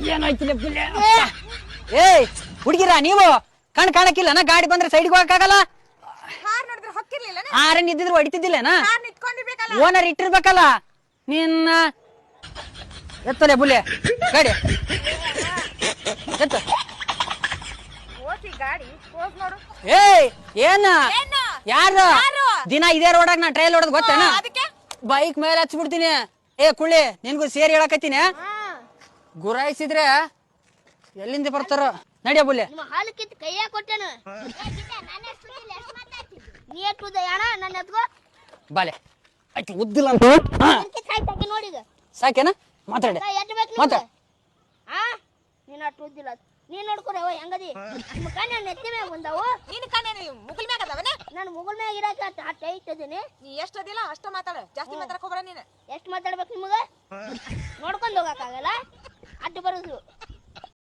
ಏನಾಯ್ತಿಲ್ಲ ಬುಲ್ಲೆ ಏಯ್ ಹುಡುಗಿರ ನೀವು ಕಣ್ ಕಾಣಕ್ಕಿಲ್ಲನ ಗಾಡಿ ಬಂದ್ರೆ ಸೈಡ್ಗೆ ಹೋಗಕ್ಕಾಗಲ್ಲ ಆರನ್ ಇದ್ದಿದ್ರು ಹೊಡಿತಿದ್ದಿಲ್ಲನ ಓನರ್ ಇಟ್ಟಿರ್ಬೇಕಲ್ಲ ನಿನ್ನ ಎತ್ತಲೆ ಬುಲ್ಲೆ ಗಾಡಿ ಎತ್ತ ಏಯ್ ಏನ ಯಾರು ದಿನ ಇದೇ ರೋಡಾಗ ನಾ ಟ್ರೈಲ್ ಹೊಡೋದ್ ಗೊತ್ತೇನ ಬೈಕ್ ಮೇಲೆ ಹಚ್ಬಿಡ್ತೀನಿ ಏ ಕುಳ್ಳಿ ನಿನ್ಗೂ ಸೇರಿ ಹೇಳಕತ್ತೀನಿ ಗುರಾಯಿಸಿದ್ರೆ ಎಲ್ಲಿಂದ ಬರ್ತಾರ ನಡಿಯ ಬುಲ್ಲೆ ಬಾಲೆ ಆಯ್ತು ಉದ್ದಿಲ್ಲ ಅಂತ ಸಾಕೇನ ಮಾತಾಡಿ ಮಾತಾಡ ನೀನ್ ನೋಡ್ಕೊರ ಹೆಂಗದಿ ನೆತ್ತಿ ಮ್ಯಾಗ ಬಂದಾವು ನೀನ್ ಕಣ್ಣೆ ಮುಗುಲ್ ಮ್ಯಾಗ ಅದಾವನ ನಾನು ಮುಗುಲ್ ಮ್ಯಾಗ ಇರಾಕ ಅಟ್ಟ ಇಟ್ಟಿದ್ದೀನಿ ನೀ ಎಷ್ಟು ಅದಿಲ್ಲ ಅಷ್ಟ ಮಾತಾಡ ಜಾಸ್ತಿ ಮಾತಾಡಕ್ ಹೋಗ್ಬೇಡ ನೀನು ಎಷ್ಟು ಮಾತಾಡ್ಬೇಕು ನಿಮಗ ನೋಡ್ಕೊಂಡು ಹೋಗಕ್ಕಾಗಲ್ಲ ಅಡ್ಡ ಬರೋದು